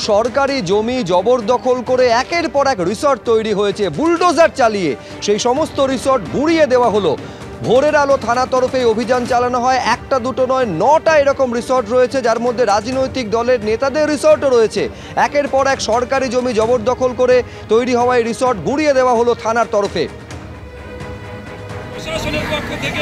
সরকারি জমি জবরদখল করে একের পর এক রিসর্ট তৈরি হয়েছে বুলডোজার চালিয়ে। সেই সমস্ত রিসর্ট গুঁড়িয়ে দেওয়া হলো। ভোরের আলো থানা তরফে অভিযান চালানো হয়। একটা দুটো নয়, 9টা এরকম রিসর্ট রয়েছে, যার মধ্যে রাজনৈতিক দলের নেতাদের রিসর্টও রয়েছে। একের পর এক সরকারি জমি জবরদখল করে তৈরি হওয়া এই রিসর্ট গুঁড়িয়ে দেওয়া হলো থানার তরফে। প্রশাসনের পক্ষ থেকে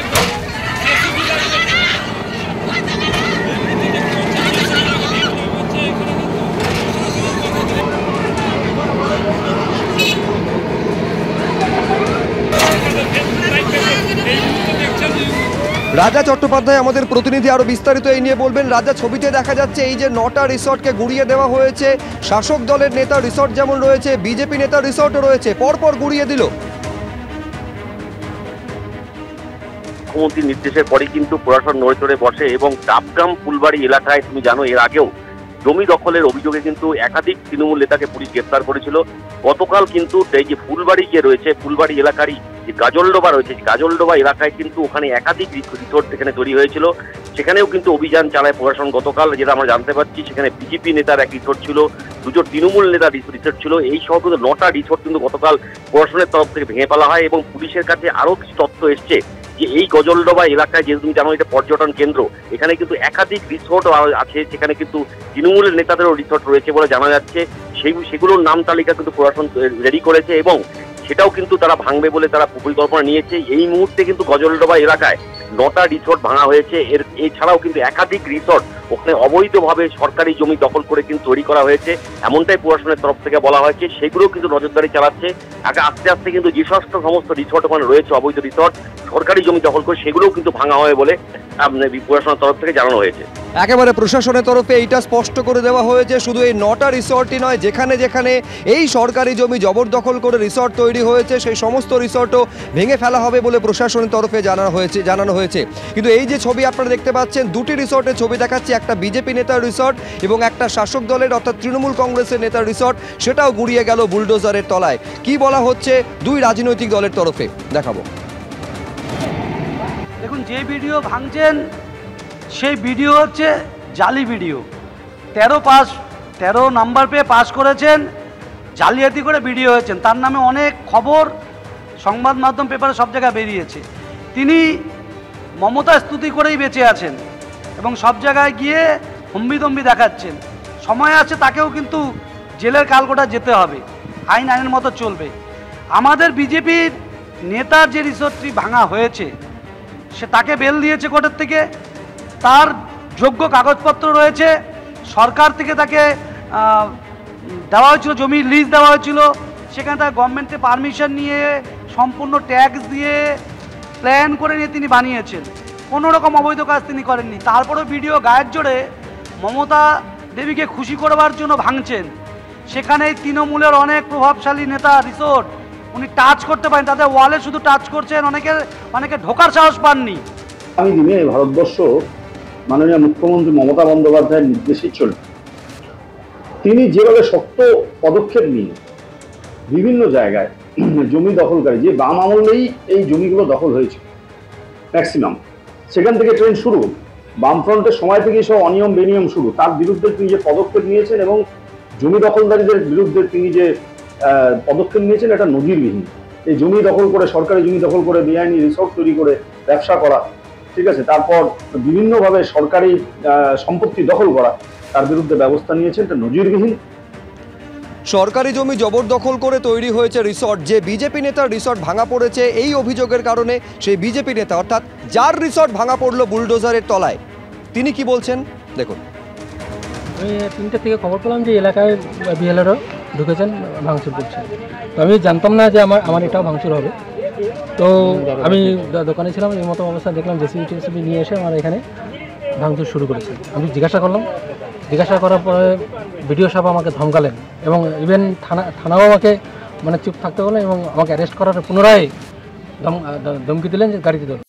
রাজা চট্টোপাধ্যায় আমাদের প্রতিনিধি আরো বিস্তারিত এই নিয়ে বলবেন। রাজা, ছবিতে দেখা যাচ্ছে এই যে 9টা রিসর্টকে গুঁড়িয়ে দেওয়া হয়েছে, শাসক দলের নেতা রিসর্ট যেমন রয়েছে, বিজেপি নেতা রিসর্টও রয়েছে, পরপর গুঁড়িয়ে দিল। মুখ্যমন্ত্রীর নির্দেশের পরে কিন্তু প্রশাসন নড়েচড়ে বসে এবং ডাবগ্রাম ফুলবাড়ি এলাকায় তুমি জানো এর আগেও জমি দখলের অভিযোগে কিন্তু একাধিক তৃণমূল নেতাকে পুলিশ গ্রেফতার করেছিল। গতকাল কিন্তু এই যে ফুলবাড়ি যে রয়েছে, ফুলবাড়ি এলাকারই যে গাজলডোবা রয়েছে, গাজলডোবা এলাকায় কিন্তু ওখানে একাধিক রিসোর্ট সেখানে তৈরি হয়েছিল। সেখানেও কিন্তু অভিযান চালায় প্রশাসন গতকাল, যেটা আমরা জানতে পারছি। সেখানে বিজেপি নেতার এক রিসোর্ট ছিল, দুজন তৃণমূল নেতার রিসোর্ট ছিল। এই সহ কিন্তু 9টা রিসোর্ট কিন্তু গতকাল প্রশাসনের তরফ থেকে ভেঙে ফেলা হয় এবং পুলিশের কাছে আরও কিছু তথ্য এসছে যে এই গজলডোবা এলাকায়, যেহেতু তুমি জানো এটা পর্যটন কেন্দ্র, এখানে কিন্তু একাধিক রিসোর্ট আছে। সেখানে কিন্তু তৃণমূলের নেতাদেরও রিসোর্ট রয়েছে বলে জানা যাচ্ছে। সেগুলোর নাম তালিকা কিন্তু প্রশাসন রেডি করেছে এবং সেটাও কিন্তু তারা ভাঙবে বলে তারা পরিকল্পনা নিয়েছে। এই মুহূর্তে কিন্তু গজলডোবা এলাকায় 9টা রিসোর্ট ভাঙা হয়েছে। এছাড়াও কিন্তু একাধিক রিসোর্ট ওখানে অবৈধভাবে সরকারি জমি দখল করে কিন্তু তৈরি করা হয়েছে, এমনটাই প্রশাসনের তরফ থেকে বলা হয়েছে। সেগুলো কিন্তু নজরদারি চালাচ্ছে। আস্তে আস্তে কিন্তু যে সমস্ত রিসোর্ট ওখানে রয়েছে অবৈধ রিসোর্ট সরকারি জমি দখল করে, সেগুলোও কিন্তু ভাঙা হবে বলে প্রশাসনের তরফ থেকে জানানো হয়েছে। একেবারে প্রশাসনের তরফে এইটা স্পষ্ট করে দেওয়া হয়েছে, শুধু এই 9টা রিসর্টই নয়, যেখানে যেখানে এই সরকারি জমি জবরদখল করে রিসর্ট তৈরি হয়েছে সেই সমস্ত রিসর্টও ভেঙে ফেলা হবে বলে প্রশাসনের তরফে জানানো হয়েছে। কিন্তু এই যে ছবি আপনারা দেখতে পাচ্ছেন, 2টি রিসর্টের ছবি দেখাচ্ছে, একটা বিজেপি নেতার রিসর্ট এবং একটা শাসক দলের অর্থাৎ তৃণমূল কংগ্রেসের নেতার রিসর্ট, সেটাও গুঁড়িয়ে গেল বুলডোজারের তলায়। কি বলা হচ্ছে দুই রাজনৈতিক দলের তরফে দেখাবো। দেখুন, যে ভিডিও ভাঙছেন সেই ভিডিও হচ্ছে জালি ভিডিও। 13 নাম্বার পেয়ে পাস করেছেন, জালিয়াতি করে ভিডিও হয়েছেন। তার নামে অনেক খবর সংবাদ মাধ্যম পেপারে সব জায়গায় বেরিয়েছে। তিনি মমতা স্তুতি করেই বেঁচে আছেন এবং সব জায়গায় গিয়ে হম্বিতম্বি দেখাচ্ছেন। সময় আছে, তাকেও কিন্তু জেলের কালকোটা যেতে হবে, আইনের মতো চলবে। আমাদের বিজেপির নেতার যে রিসোর্টটি ভাঙা হয়েছে সে তাকে বেল দিয়েছে কোর্টের থেকে, তার যোগ্য কাগজপত্র রয়েছে, সরকার থেকে তাকে দেওয়া হয়েছিল, জমি লিজ দেওয়া হয়েছিল, সেখানে তার গভর্নমেন্টে পারমিশন নিয়ে সম্পূর্ণ ট্যাক্স দিয়ে প্ল্যান করে নিয়ে তিনি বানিয়েছেন। কোনো রকম অবৈধ কাজ তিনি করেননি। তারপরেও ভিডিও গায়ের জোরে মমতা দেবীকে খুশি করবার জন্য ভাঙছেন। সেখানে তৃণমূলের অনেক প্রভাবশালী নেতা রিসোর্ট উনি টাচ করতে পারেন, তাদের ওয়ালে শুধু টাচ করছেন, অনেকে ঢোকার সাহস পাননি। আগামী দিনে ভারতবর্ষ মাননীয় মুখ্যমন্ত্রী মমতা বন্দ্যোপাধ্যায়ের নির্দেশই চলবে। তিনি যেভাবে শক্ত পদক্ষেপ নিয়ে বিভিন্ন জায়গায় জমি দখলকারী, যে বাম আমলেই এই জমিগুলো দখল হয়েছে ম্যাক্সিমাম, সেখান থেকে ট্রেন্ড শুরু, বামফ্রন্টের সময় থেকেই সব অনিয়ম বেনিয়ম শুরু, তার বিরুদ্ধে তিনি যে পদক্ষেপ নিয়েছেন এবং জমি দখলদারীদের বিরুদ্ধে তিনি যে পদক্ষেপ নিয়েছেন এটা নজিরবিহীন। এই জমি দখল করে, সরকারি জমি দখল করে বেআইনি রিসোর্ট তৈরি করে ব্যবসা করা, ঠিক আছে, তারপর বিভিন্নভাবে সরকারি সম্পত্তি দখল করা, তার বিরুদ্ধে ব্যবস্থা নিয়েছেন, এটা নজিরবিহীন। সরকারি জমি জবরদখল করে তৈরি হয়েছে রিসর্ট, যে বিজেপি নেতার রিসর্ট ভাঙা পড়েছে এই অভিযোগের কারণে সেই বিজেপি নেতা অর্থাৎ যার রিসর্ট ভাঙা পড়লো বুলডোজারের তলায়, তিনি কি বলছেন দেখুন। আমি 3টে থেকে খবর পেলাম যে এলাকায় বিএলআরও ঢুকেছেন, ভাঙচুর করছেন। তো আমি জানতাম না যে আমার এটাও ভাঙচুর হবে। তো আমি দোকানে ছিলাম, এই মতো অবস্থা দেখলাম জেসিবি নিয়ে এসে আমার এখানে ভাঙচুর শুরু করেছে। আমি জিজ্ঞাসা করলাম, জিজ্ঞাসা করার পরে বিডিও সাহেব আমাকে ধমকালেন এবং ইভেন থানাও আমাকে চুপ থাকতে বলেন এবং আমাকে অ্যারেস্ট করার পুনরায় ধমকি দিলেন যে গাড়িতে ধরুন।